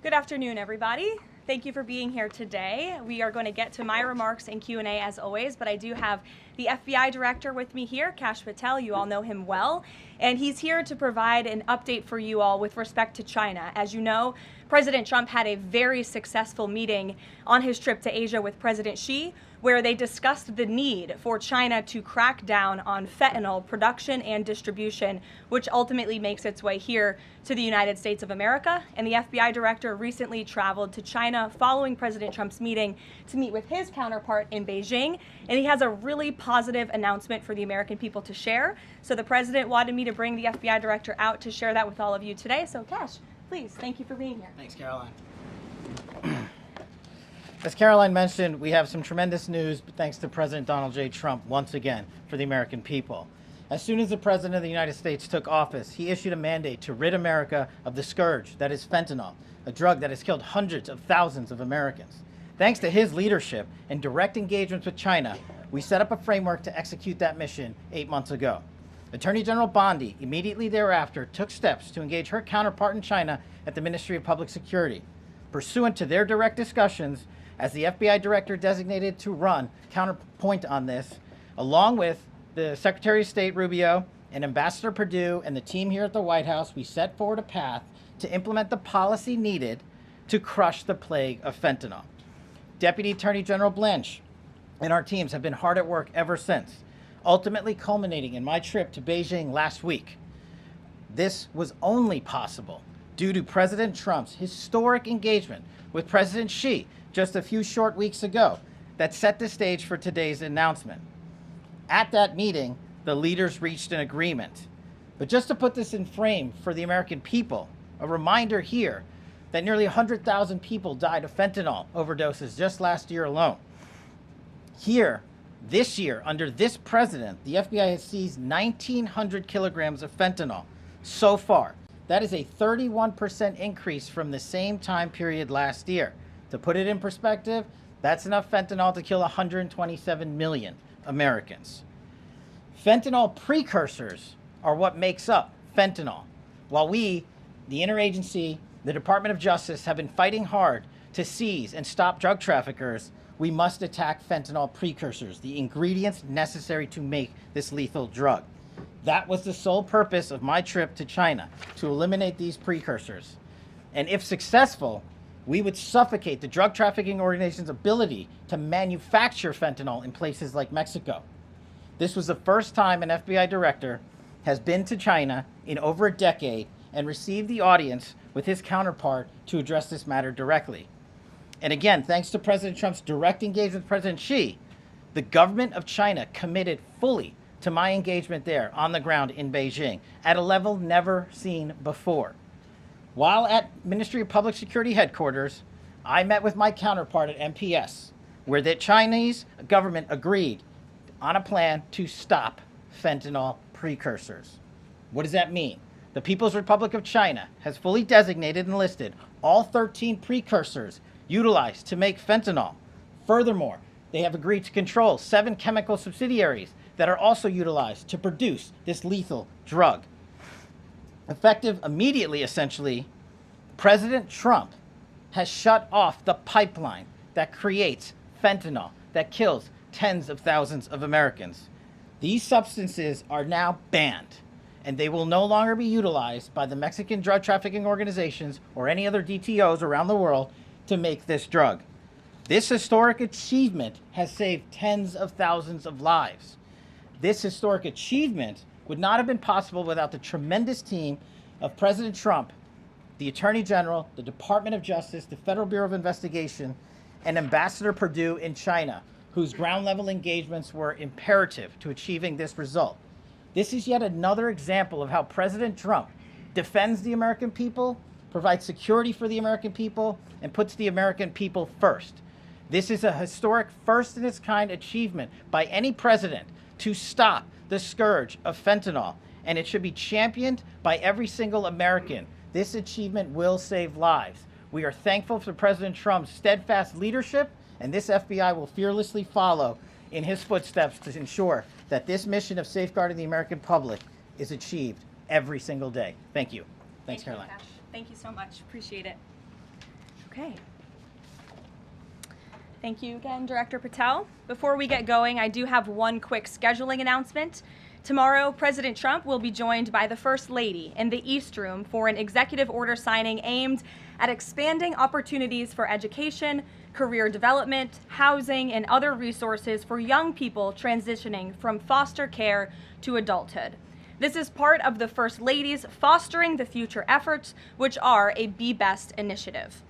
Good afternoon, everybody. Thank you for being here today. We are going to get to my remarks and Q&A as always, but I do have the FBI Director with me here, Kash Patel. You all know him well, and he's here to provide an update for you all with respect to China. As you know, President Trump had a very successful meeting on his trip to Asia with President Xi, where they discussed the need for China to crack down on fentanyl production and distribution, which ultimately makes its way here to the United States of America. And the FBI Director recently traveled to China following President Trump's meeting to meet with his counterpart in Beijing. And he has a really positive announcement for the American people to share. So the President wanted me to bring the FBI Director out to share that with all of you today. So Kash, please, thank you for being here. Thanks, Caroline. As Caroline mentioned, we have some tremendous news thanks to President Donald J. Trump once again for the American people. As soon as the President of the United States took office, he issued a mandate to rid America of the scourge that is fentanyl, a drug that has killed hundreds of thousands of Americans. Thanks to his leadership and direct engagements with China, we set up a framework to execute that mission 8 months ago. Attorney General Bondi immediately thereafter took steps to engage her counterpart in China at the Ministry of Public Security. Pursuant to their direct discussions, as the FBI Director designated to run counterpoint on this, along with the Secretary of State Rubio and Ambassador Perdue and the team here at the White House, we set forward a path to implement the policy needed to crush the plague of fentanyl. Deputy Attorney General Blanche and our teams have been hard at work ever since, ultimately culminating in my trip to Beijing last week. This was only possible due to President Trump's historic engagement with President Xi just a few short weeks ago that set the stage for today's announcement. At that meeting, the leaders reached an agreement. But just to put this in frame for the American people, a reminder here that nearly 100,000 people died of fentanyl overdoses just last year alone. Here, this year, under this president, the FBI has seized 1,900 kilograms of fentanyl so far. That is a 31% increase from the same time period last year. To put it in perspective, that's enough fentanyl to kill 127 million Americans. Fentanyl precursors are what makes up fentanyl. While we, the interagency, the Department of Justice, have been fighting hard to seize and stop drug traffickers, we must attack fentanyl precursors, the ingredients necessary to make this lethal drug. That was the sole purpose of my trip to China, to eliminate these precursors. And if successful, we would suffocate the drug trafficking organization's ability to manufacture fentanyl in places like Mexico. This was the first time an FBI director has been to China in over a decade and received the audience with his counterpart to address this matter directly. And again, thanks to President Trump's direct engagement with President Xi, the government of China committed fully to my engagement there on the ground in Beijing at a level never seen before. While at Ministry of Public Security headquarters, I met with my counterpart at MPS, where the Chinese government agreed on a plan to stop fentanyl precursors. What does that mean? The People's Republic of China has fully designated and listed all 13 precursors utilized to make fentanyl. Furthermore, they have agreed to control 7 chemical subsidiaries that are also utilized to produce this lethal drug. Effective immediately, essentially, President Trump has shut off the pipeline that creates fentanyl that kills tens of thousands of Americans. These substances are now banned, and they will no longer be utilized by the Mexican drug trafficking organizations or any other DTOs around the world to make this drug. This historic achievement has saved tens of thousands of lives. This historic achievement would not have been possible without the tremendous team of President Trump, the Attorney General, the Department of Justice, the Federal Bureau of Investigation, and Ambassador Perdue in China, whose ground-level engagements were imperative to achieving this result. This is yet another example of how President Trump defends the American people, provides security for the American people, and puts the American people first. This is a historic first-in-its-kind achievement by any president to stop the scourge of fentanyl, and it should be championed by every single American. This achievement will save lives. We are thankful for President Trump's steadfast leadership, and this FBI will fearlessly follow in his footsteps to ensure that this mission of safeguarding the American public is achieved every single day. Thank you. Thanks, Caroline. Kash. Thank you so much. Appreciate it. Okay. Thank you again, Director Patel. Before we get going, I do have one quick scheduling announcement. Tomorrow, President Trump will be joined by the First Lady in the East Room for an executive order signing aimed at expanding opportunities for education, career development, housing, and other resources for young people transitioning from foster care to adulthood. This is part of the First Lady's Fostering the Future efforts, which are a Be Best initiative.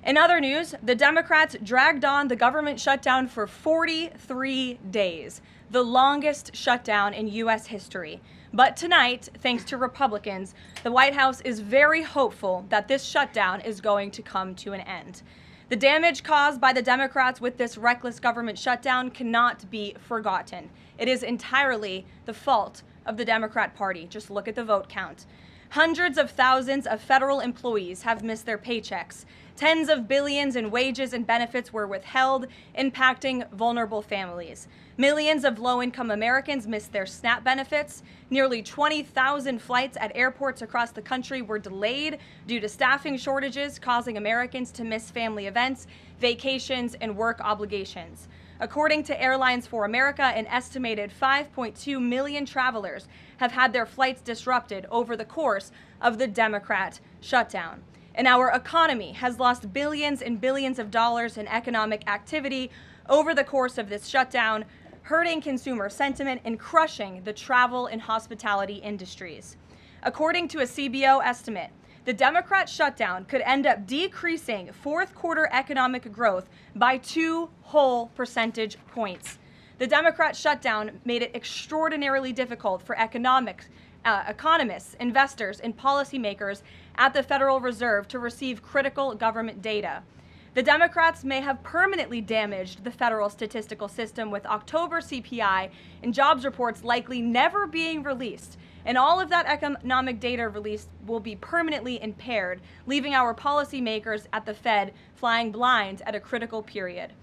In other news, the Democrats dragged on the government shutdown for 43 days, the longest shutdown in U.S. history. But tonight, thanks to Republicans, the White House is very hopeful that this shutdown is going to come to an end. The damage caused by the Democrats with this reckless government shutdown cannot be forgotten. It is entirely the fault of the Democrat Party. Just look at the vote count. Hundreds of thousands of federal employees have missed their paychecks. Tens of billions in wages and benefits were withheld, impacting vulnerable families. Millions of low-income Americans missed their SNAP benefits. Nearly 20,000 flights at airports across the country were delayed due to staffing shortages, causing Americans to miss family events, vacations, and work obligations. According to Airlines for America, an estimated 5.2 million travelers have had their flights disrupted over the course of the Democrat shutdown. And our economy has lost billions and billions of dollars in economic activity over the course of this shutdown, hurting consumer sentiment and crushing the travel and hospitality industries. According to a CBO estimate, the Democrat shutdown could end up decreasing fourth quarter economic growth by 2 whole percentage points. The Democrat shutdown made it extraordinarily difficult for economists, investors, and policymakers at the Federal Reserve to receive critical government data. The Democrats may have permanently damaged the federal statistical system, with October CPI and jobs reports likely never being released. And all of that economic data released will be permanently impaired, leaving our policymakers at the Fed flying blind at a critical period.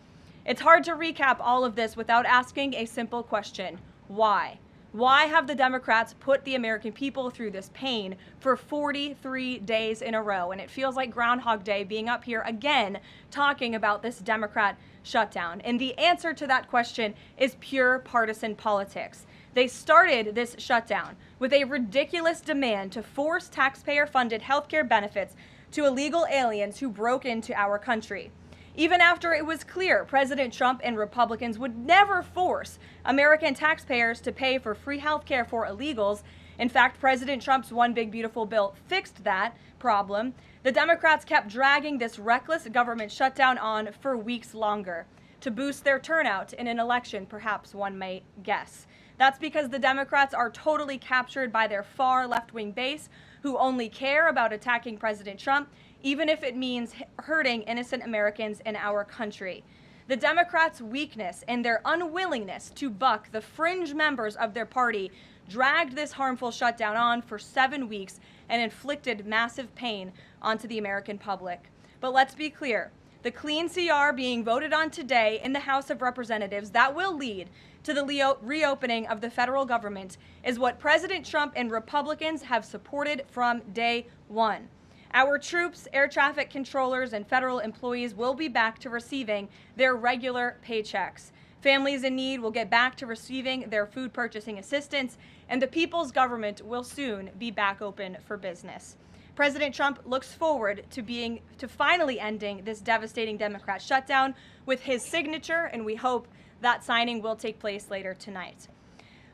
It's hard to recap all of this without asking a simple question: why? Why have the Democrats put the American people through this pain for 43 days in a row? And it feels like Groundhog Day being up here again talking about this Democrat shutdown. And the answer to that question is pure partisan politics. They started this shutdown with a ridiculous demand to force taxpayer-funded healthcare benefits to illegal aliens who broke into our country. Even after it was clear President Trump and Republicans would never force American taxpayers to pay for free health care for illegals. In fact, President Trump's One Big Beautiful Bill fixed that problem. The Democrats kept dragging this reckless government shutdown on for weeks longer to boost their turnout in an election, perhaps one may guess. That's because the Democrats are totally captured by their far left-wing base, who only care about attacking President Trump, even if it means hurting innocent Americans in our country. The Democrats' weakness and their unwillingness to buck the fringe members of their party dragged this harmful shutdown on for 7 weeks and inflicted massive pain onto the American public. But let's be clear, the clean CR being voted on today in the House of Representatives that will lead to the reopening of the federal government is what President Trump and Republicans have supported from day one. Our troops, air traffic controllers, and federal employees will be back to receiving their regular paychecks. Families in need will get back to receiving their food purchasing assistance, and the people's government will soon be back open for business. President Trump looks forward to finally ending this devastating Democrat shutdown with his signature, and we hope that signing will take place later tonight.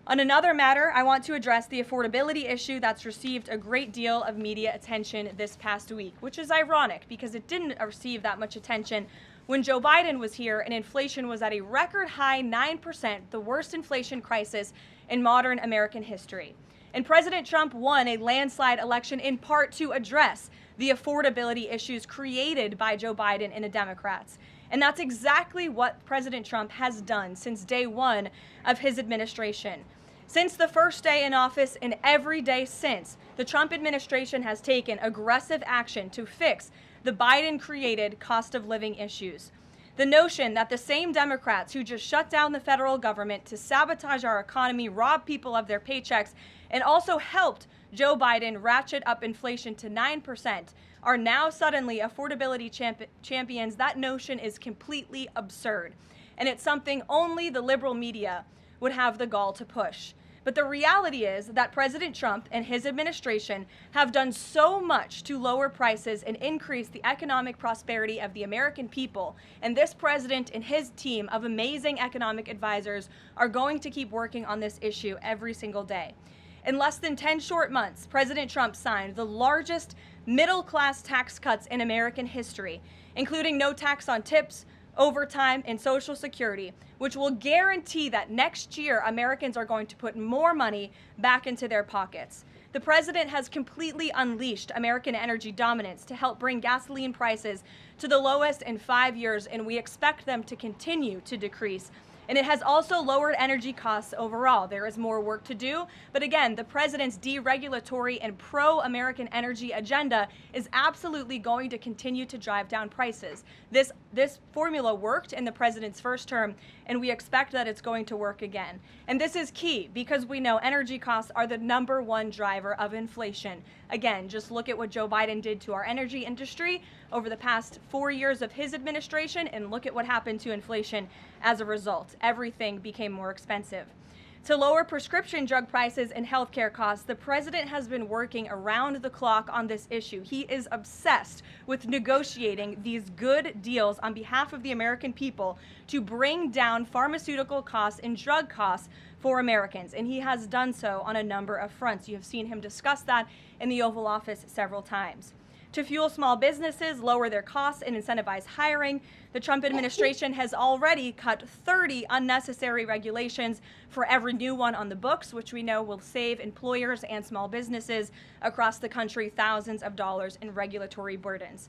On another matter, I want to address the affordability issue that's received a great deal of media attention this past week, which is ironic because it didn't receive that much attention when Joe Biden was here and inflation was at a record high 9%, the worst inflation crisis in modern American history. And President Trump won a landslide election in part to address the affordability issues created by Joe Biden and the Democrats. And that's exactly what President Trump has done since day one of his administration. Since the first day in office and every day since, the Trump administration has taken aggressive action to fix the Biden-created cost of living issues. The notion that the same Democrats who just shut down the federal government to sabotage our economy, rob people of their paychecks, and also helped Joe Biden ratchet up inflation to 9% are now suddenly affordability champions, that notion is completely absurd. And it's something only the liberal media would have the gall to push. But the reality is that President Trump and his administration have done so much to lower prices and increase the economic prosperity of the American people. And this president and his team of amazing economic advisors are going to keep working on this issue every single day. In less than 10 short months, President Trump signed the largest middle-class tax cuts in American history, including no tax on tips, overtime, and Social Security, which will guarantee that next year Americans are going to put more money back into their pockets. The president has completely unleashed American energy dominance to help bring gasoline prices to the lowest in 5 years, and we expect them to continue to decrease. And it has also lowered energy costs overall. There is more work to do, but again, the president's deregulatory and pro-American energy agenda is absolutely going to continue to drive down prices. This formula worked in the president's first term, and we expect that it's going to work again. And this is key because we know energy costs are the #1 driver of inflation. Again, just look at what Joe Biden did to our energy industry over the past 4 years of his administration, and look at what happened to inflation as a result. Everything became more expensive. To lower prescription drug prices and healthcare costs, the president has been working around the clock on this issue. He is obsessed with negotiating these good deals on behalf of the American people to bring down pharmaceutical costs and drug costs for Americans, and he has done so on a number of fronts. You have seen him discuss that in the Oval Office several times. To fuel small businesses, lower their costs, and incentivize hiring, the Trump administration has already cut 30 unnecessary regulations for every new one on the books, which we know will save employers and small businesses across the country thousands of dollars in regulatory burdens.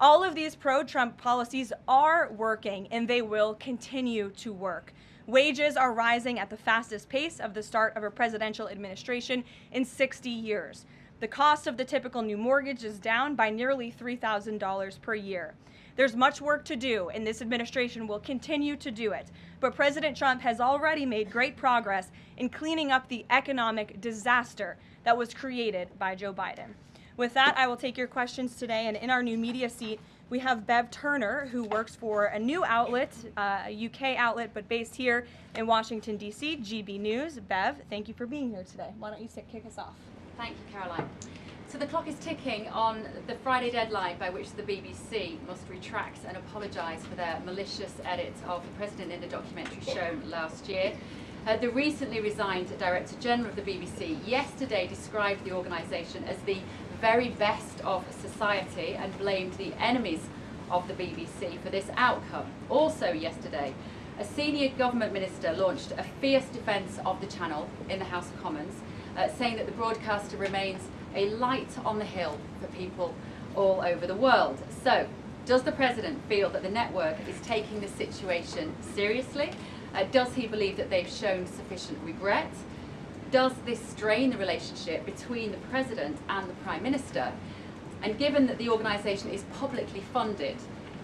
All of these pro-Trump policies are working, and they will continue to work. Wages are rising at the fastest pace of the start of a presidential administration in 60 years. The cost of the typical new mortgage is down by nearly $3,000 per year. There's much work to do, and this administration will continue to do it. But President Trump has already made great progress in cleaning up the economic disaster that was created by Joe Biden. With that, I will take your questions today, and in our new media seat, we have Bev Turner, who works for a new outlet, a UK outlet, but based here in Washington, D.C., GB News. Bev, thank you for being here today. Why don't you kick us off? Thank you, Caroline. So the clock is ticking on the Friday deadline by which the BBC must retract and apologise for their malicious edit of the president in the documentary shown last year. The recently resigned Director General of the BBC yesterday described the organisation as the very best of society and blamed the enemies of the BBC for this outcome. Also yesterday, a senior government minister launched a fierce defence of the channel in the House of Commons, saying that the broadcaster remains a light on the hill for people all over the world. So, does the president feel that the network is taking the situation seriously? Does he believe that they've shown sufficient regret? Does this strain the relationship between the president and the prime minister? And given that the organisation is publicly funded,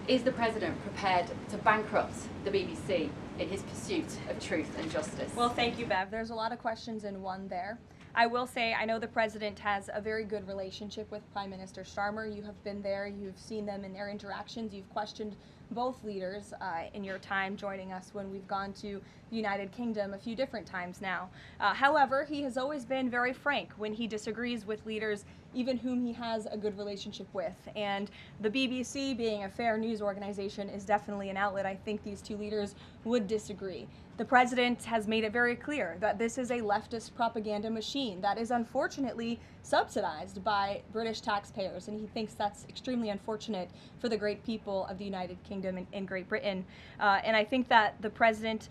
is the president prepared to bankrupt the BBC in his pursuit of truth and justice? Well, thank you, Bev. There's a lot of questions in one there. I will say I know the president has a very good relationship with Prime Minister Starmer. You have been there, you've seen them in their interactions, you've questioned both leaders in your time joining us when we've gone to the United Kingdom a few different times now. However, he has always been very frank when he disagrees with leaders, even whom he has a good relationship with. And the BBC, being a fair news organization, is definitely an outlet I think these two leaders would disagree. The president has made it very clear that this is a leftist propaganda machine that is unfortunately subsidized by British taxpayers, and he thinks that's extremely unfortunate for the great people of the United Kingdom and Great Britain. And I think that the president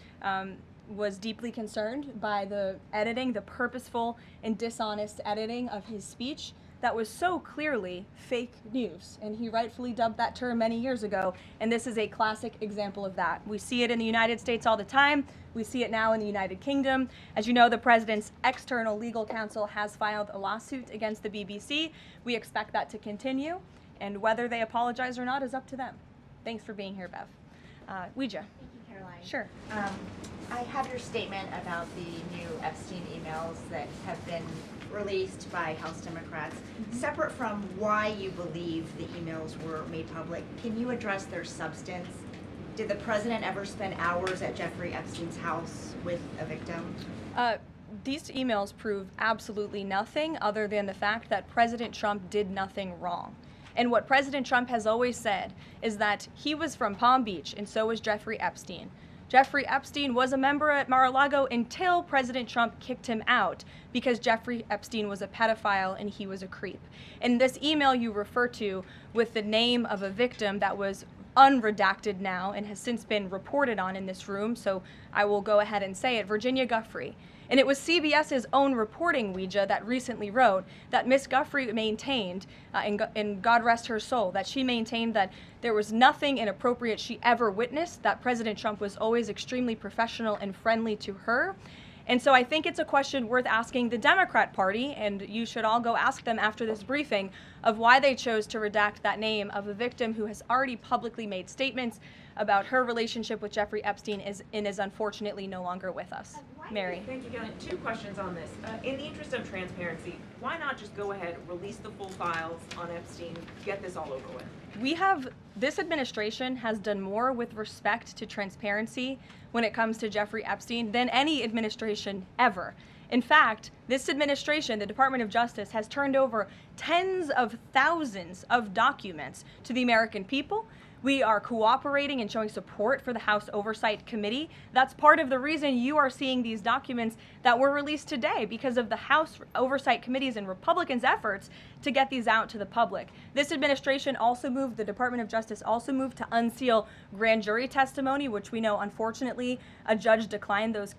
was deeply concerned by the editing, the purposeful and dishonest editing of his speech that was so clearly fake news, and he rightfully dubbed that term many years ago, and this is a classic example of that. We see it in the United States all the time. We see it now in the United Kingdom. As you know, the president's external legal counsel has filed a lawsuit against the BBC. We expect that to continue, and whether they apologize or not is up to them. Thanks for being here, Bev. Ouija. Thank you, Caroline. Sure. I have your statement about the new Epstein emails that have been released by House Democrats. Separate from why you believe the emails were made public, can you address their substance? Did the president ever spend hours at Jeffrey Epstein's house with a victim? These emails prove absolutely nothing other than the fact that President Trump did nothing wrong. And what President Trump has always said is that he was from Palm Beach, and so was Jeffrey Epstein. Jeffrey Epstein was a member at Mar-a-Lago until President Trump kicked him out because Jeffrey Epstein was a pedophile and he was a creep. And this email you refer to with the name of a victim that was unredacted now and has since been reported on in this room, so I will go ahead and say it, Virginia Giuffre. And it was CBS's own reporting, Ouija, that recently wrote that Miss Giuffre maintained, and God rest her soul, that she maintained that there was nothing inappropriate she ever witnessed, that President Trump was always extremely professional and friendly to her. And so I think it's a question worth asking the Democrat Party, and you should all go ask them after this briefing, of why they chose to redact that name of a victim who has already publicly made statements about her relationship with Jeffrey Epstein and is unfortunately no longer with us. Mary. Thank you, Kelly. Two questions on this. In the interest of transparency, why not just go ahead, release the full files on Epstein, get this all over with? This administration has done more with respect to transparency when it comes to Jeffrey Epstein than any administration ever. In fact, this administration, the Department of Justice, has turned over tens of thousands of documents to the American people. We are cooperating and showing support for the House Oversight Committee. That's part of the reason you are seeing these documents that were released today, because of the House Oversight Committee's and Republicans' efforts to get these out to the public. This administration also moved, the Department of Justice also moved to unseal grand jury testimony, which we know, unfortunately, a judge declined those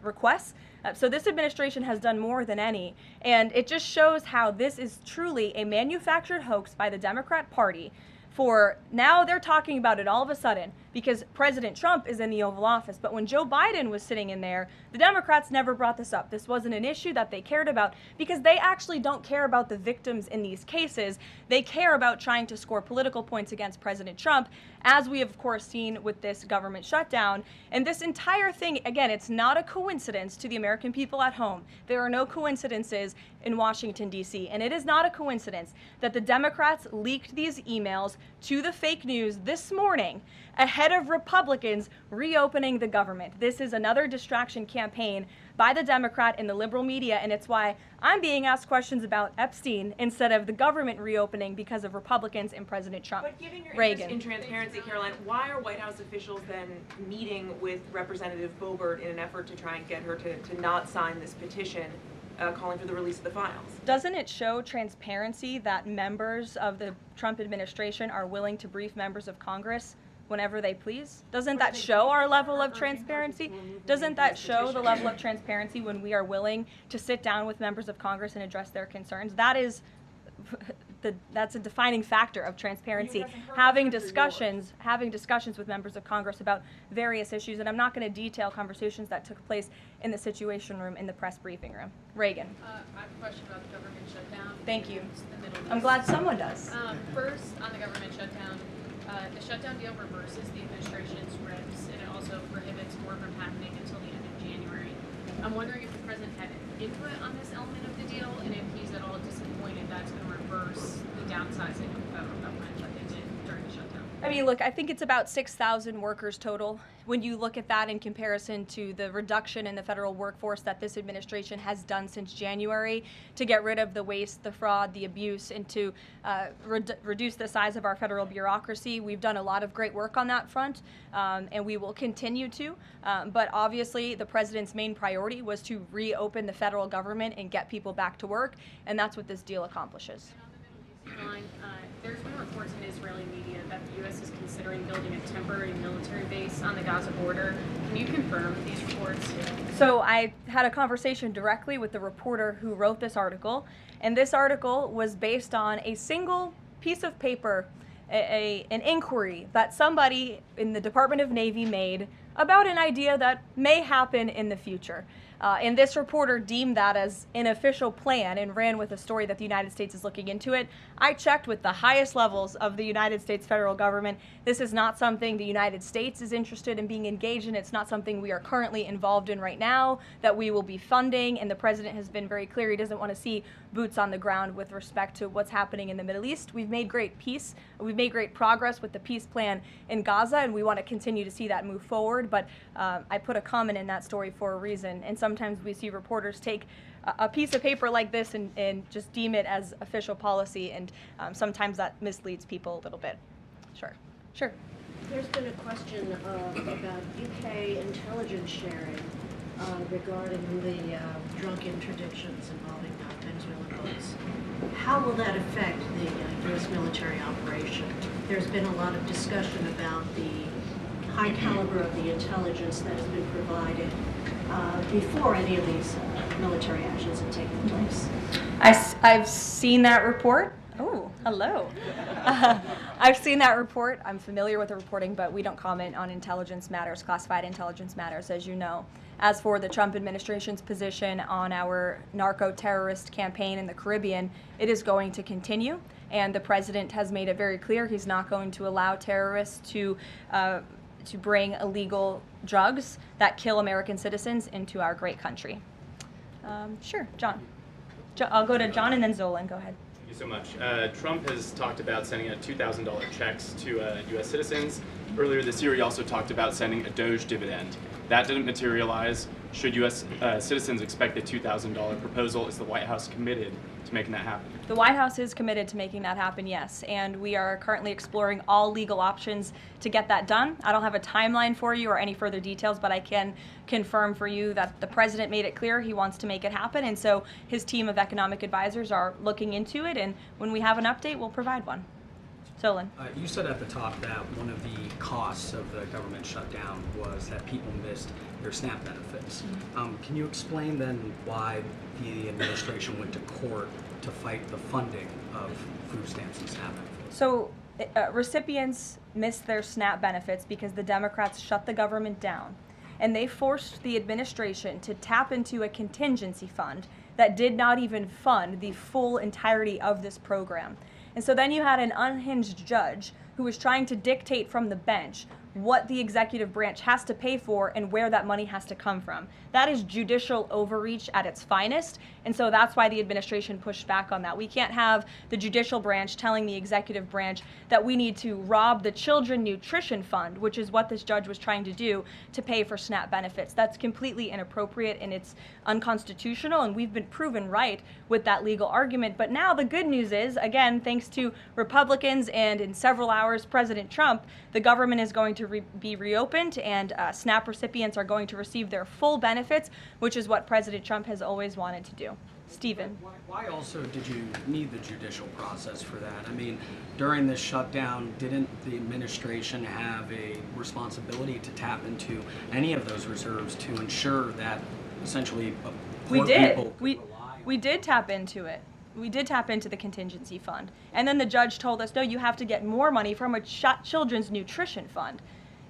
requests. So this administration has done more than any, and it just shows how this is truly a manufactured hoax by the Democrat Party. For now, they're talking about it all of a sudden because President Trump is in the Oval Office. But when Joe Biden was sitting in there, the Democrats never brought this up. This wasn't an issue that they cared about because they actually don't care about the victims in these cases. They care about trying to score political points against President Trump, as we have, of course, seen with this government shutdown. And this entire thing, again, it's not a coincidence to the American people at home. There are no coincidences in Washington, D.C. And it is not a coincidence that the Democrats leaked these emails to the fake news this morning ahead of Republicans reopening the government. This is another distraction campaign by the Democrat and the liberal media, and it's why I'm being asked questions about Epstein instead of the government reopening because of Republicans and President Trump. But given your Reagan. interest in transparency, Caroline, why are White House officials then meeting with Representative Boebert in an effort to try and get her to not sign this petition calling for the release of the files? Doesn't it show transparency that members of the Trump administration are willing to brief members of Congress whenever they please? Doesn't that show our level of transparency? Doesn't that show the level of transparency when we are willing to sit down with members of Congress and address their concerns? That's a defining factor of transparency, having discussions with members of Congress about various issues. And I'm not going to detail conversations that took place in the Situation Room in the press briefing room. Reagan. I have a question about the government shutdown. Thank you. The Middle East. I'm glad someone does. First, on the government shutdown, the shutdown deal reverses the administration's reps, and it also prohibits more from happening until the end of January. I'm wondering if the president had input on this element of the deal, and if he's at all disappointed that's going to reverse the downsizing of federal government that they did during the shutdown. I mean, look, I think it's about 6,000 workers total. When you look at that in comparison to the reduction in the federal workforce that this administration has done since January to get rid of the waste, the fraud, the abuse, and to reduce the size of our federal bureaucracy, we've done a lot of great work on that front, and we will continue to. But obviously, the president's main priority was to reopen the federal government and get people back to work, and that's what this deal accomplishes. And on the Middle East line, there's been reports in Israeli media that the U.S. is considering building a temporary military base on the Gaza border. Can you confirm these reports? So I had a conversation directly with the reporter who wrote this article, and this article was based on a single piece of paper, an inquiry that somebody in the Department of Navy made about an idea that may happen in the future. And this reporter deemed that as an official plan and ran with a story that the United States is looking into it. I checked with the highest levels of the United States federal government. This is not something the United States is interested in being engaged in. It's not something we are currently involved in right now that we will be funding. And the president has been very clear he doesn't want to see boots on the ground with respect to what's happening in the Middle East. We've made great peace. We've made great progress with the peace plan in Gaza, and we want to continue to see that move forward. But I put a comment in that story for a reason. And sometimes we see reporters take a piece of paper like this and just deem it as official policy, and sometimes that misleads people a little bit. Sure. There's been a question about UK intelligence sharing regarding the drunk interdictions involving Venezuelan boats. How will that affect the U.S. military operation? There's been a lot of discussion about the high caliber of the intelligence that has been provided before any of these military actions have taken place. I've seen that report. Oh, hello. I've seen that report. I'm familiar with the reporting, but we don't comment on intelligence matters, classified intelligence matters, as you know. As for the Trump administration's position on our narco-terrorist campaign in the Caribbean, it is going to continue, and the president has made it very clear he's not going to allow terrorists to bring illegal drugs that kill American citizens into our great country. Sure, John. I'll go to John and then Zolan. Go ahead. Thank you so much. Trump has talked about sending out $2,000 checks to U.S. citizens. Earlier this year, he also talked about sending a Doge dividend. That didn't materialize. Should U.S. Citizens expect the $2,000 proposal? Is the White House committed to making that happen? The White House is committed to making that happen, yes, and we are currently exploring all legal options to get that done. I don't have a timeline for you or any further details, but I can confirm for you that the president made it clear he wants to make it happen, and so his team of economic advisors are looking into it, and when we have an update, we'll provide one. Solon. You said at the top that one of the costs of the government shutdown was that people missed their SNAP benefits. Can you explain then why the administration went to court to fight the funding of food stamps and SNAP benefits? So recipients missed their SNAP benefits because the Democrats shut the government down, and they forced the administration to tap into a contingency fund that did not even fund the full entirety of this program. And so then you had an unhinged judge who was trying to dictate from the bench what the executive branch has to pay for and where that money has to come from. That is judicial overreach at its finest, and so that's why the administration pushed back on that. We can't have the judicial branch telling the executive branch that we need to rob the Children Nutrition Fund, which is what this judge was trying to do, to pay for SNAP benefits. That's completely inappropriate and it's unconstitutional, and we've been proven right with that legal argument. But now the good news is, again, thanks to Republicans and in several hours President Trump, the government is going to be reopened, and SNAP recipients are going to receive their full benefits, which is what President Trump has always wanted to do. Stephen. Why also did you need the judicial process for that? I mean, during this shutdown, didn't the administration have a responsibility to tap into any of those reserves to ensure that essentially poor people could rely on? We did tap into it. We did tap into the contingency fund. And then the judge told us, no, you have to get more money from a children's nutrition fund.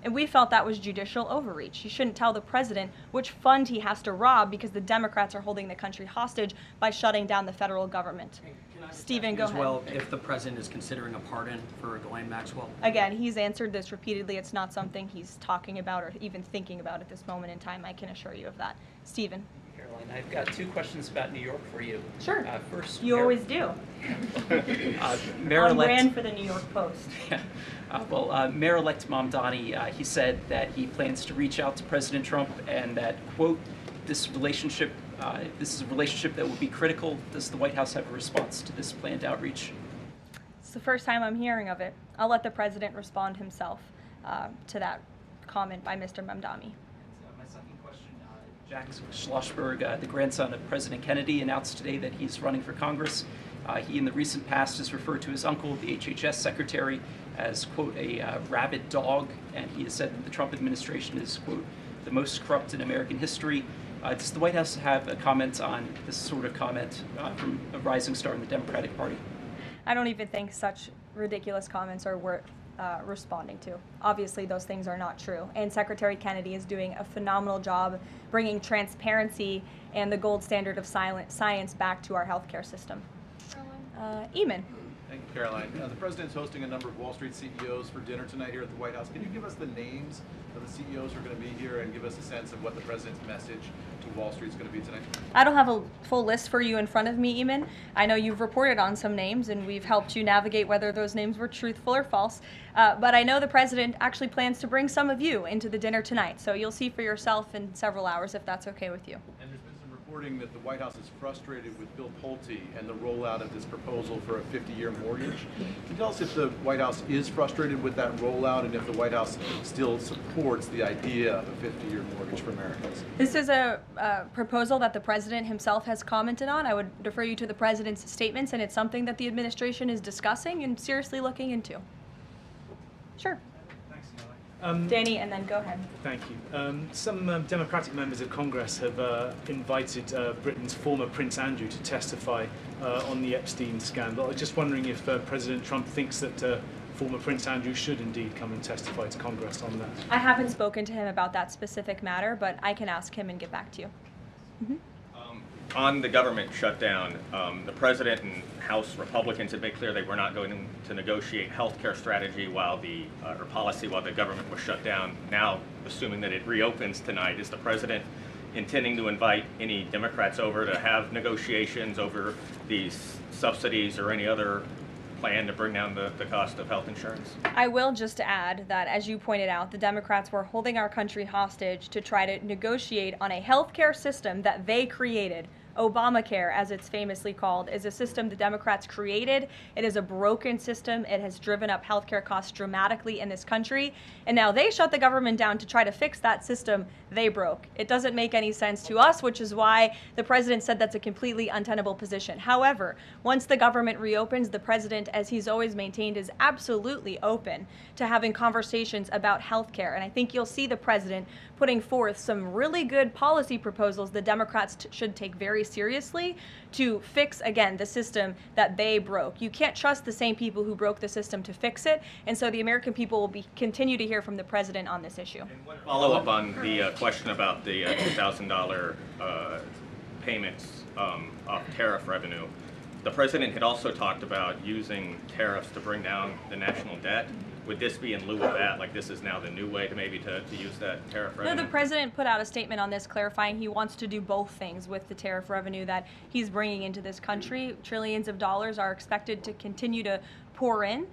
And we felt that was judicial overreach. You shouldn't tell the president which fund he has to rob because the Democrats are holding the country hostage by shutting down the federal government. Stephen, go ahead. Well, if the president is considering a pardon for Ghislaine Maxwell? Again, he's answered this repeatedly. It's not something he's talking about or even thinking about at this moment in time. I can assure you of that. Stephen. Caroline, I've got two questions about New York for you. Sure. First, you always do. On brand for the New York Post. Mayor-elect Mamdani, he said that he plans to reach out to President Trump and that, quote, this is a relationship that will be critical. Does the White House have a response to this planned outreach? It's the first time I'm hearing of it. I'll let the president respond himself to that comment by Mr. Mamdani. My second question, Jack Schlossberg, the grandson of President Kennedy, announced today that he's running for Congress. He, in the recent past, has referred to his uncle, the HHS secretary, as, quote, a rabid dog, and he has said that the Trump administration is, quote, the most corrupt in American history. Does the White House have a comment on this sort of comment from a rising star in the Democratic Party? I don't even think such ridiculous comments are responding to. Obviously, those things are not true. And Secretary Kennedy is doing a phenomenal job bringing transparency and the gold standard of science back to our healthcare system. Eamon. Thank you, Caroline. The President's hosting a number of Wall Street CEOs for dinner tonight here at the White House. Can you give us the names of the CEOs who are going to be here and give us a sense of what the President's message to Wall Street is going to be tonight? I don't have a full list for you in front of me, Eamon. I know you've reported on some names, and we've helped you navigate whether those names were truthful or false. But I know the President actually plans to bring some of you into the dinner tonight, so you'll see for yourself in several hours if that's okay with you. And there's been some reporting that the White House is frustrated with Bill Pulte and the rollout of this proposal for a 50-year mortgage. Can you tell us if the White House is frustrated with that rollout and if the White House still supports the idea of a 50-year mortgage for Americans? This is a proposal that the President himself has commented on. I would refer you to the President's statements, and it's something that the administration is discussing and seriously looking into. Sure. Thanks, Caroline. Danny, and then go ahead. Thank you. Some Democratic members of Congress have invited Britain's former Prince Andrew to testify on the Epstein scandal. I was just wondering if President Trump thinks that former Prince Andrew should indeed come and testify to Congress on that. I haven't spoken to him about that specific matter, but I can ask him and get back to you. On the government shutdown, the President and House Republicans have made clear they were not going to negotiate health care strategy while or policy while the government was shut down. Now, assuming that it reopens tonight, is the President intending to invite any Democrats over to have negotiations over these subsidies or any other plan to bring down the cost of health insurance? I will just add that, as you pointed out, the Democrats were holding our country hostage to try to negotiate on a healthcare system that they created. Obamacare, as it's famously called, is a system the Democrats created. It is a broken system. It has driven up healthcare costs dramatically in this country. And now they shut the government down to try to fix that system they broke. It doesn't make any sense to us, which is why the President said that's a completely untenable position. However, once the government reopens, the President, as he's always maintained, is absolutely open to having conversations about healthcare. And I think you'll see the President putting forth some really good policy proposals the Democrats should take very seriously to fix, again, the system that they broke. You can't trust the same people who broke the system to fix it, and so the American people will continue to hear from the President on this issue. Follow up on the question about the $2,000 payments off tariff revenue. The President had also talked about using tariffs to bring down the national debt. Would this be in lieu of that? Like this is now the new way to maybe to use that tariff revenue? No, the President put out a statement on this clarifying he wants to do both things with the tariff revenue that he's bringing into this country. Trillions of dollars are expected to continue to pour in,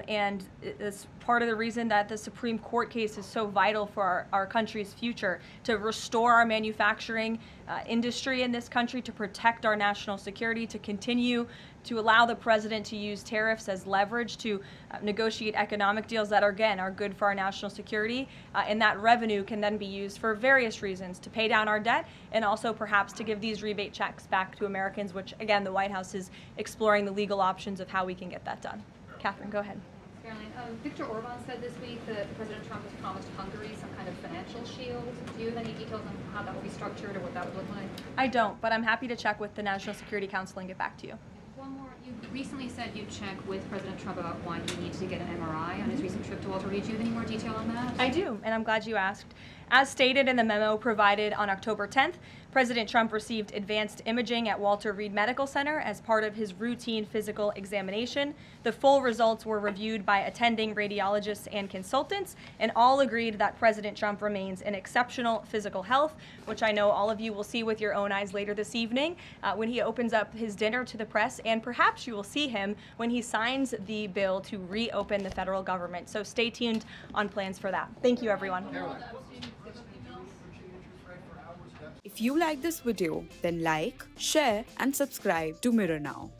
and it's part of the reason that the Supreme Court case is so vital for our country's future, to restore our manufacturing industry in this country, to protect our national security, to continue to allow the President to use tariffs as leverage to negotiate economic deals that, again, are good for our national security. And that revenue can then be used for various reasons, to pay down our debt and also perhaps to give these rebate checks back to Americans, which, again, the White House is exploring the legal options of how we can get that done. Catherine, go ahead. Caroline, Viktor Orban said this week that President Trump has promised Hungary some kind of financial shield. Do you have any details on how that will be structured or what that would look like? I don't, but I'm happy to check with the National Security Council and get back to you. One more. You recently said you'd check with President Trump about why he needs to get an MRI on his recent trip to Walter Reed. Do you have any more detail on that? I do, and I'm glad you asked. As stated in the memo provided on October 10th, President Trump received advanced imaging at Walter Reed Medical Center as part of his routine physical examination. The full results were reviewed by attending radiologists and consultants, and all agreed that President Trump remains in exceptional physical health, which I know all of you will see with your own eyes later this evening when he opens up his dinner to the press, and perhaps you will see him when he signs the bill to reopen the federal government. So stay tuned on plans for that. Thank you, everyone. If you like this video, then like, share and subscribe to Mirror Now.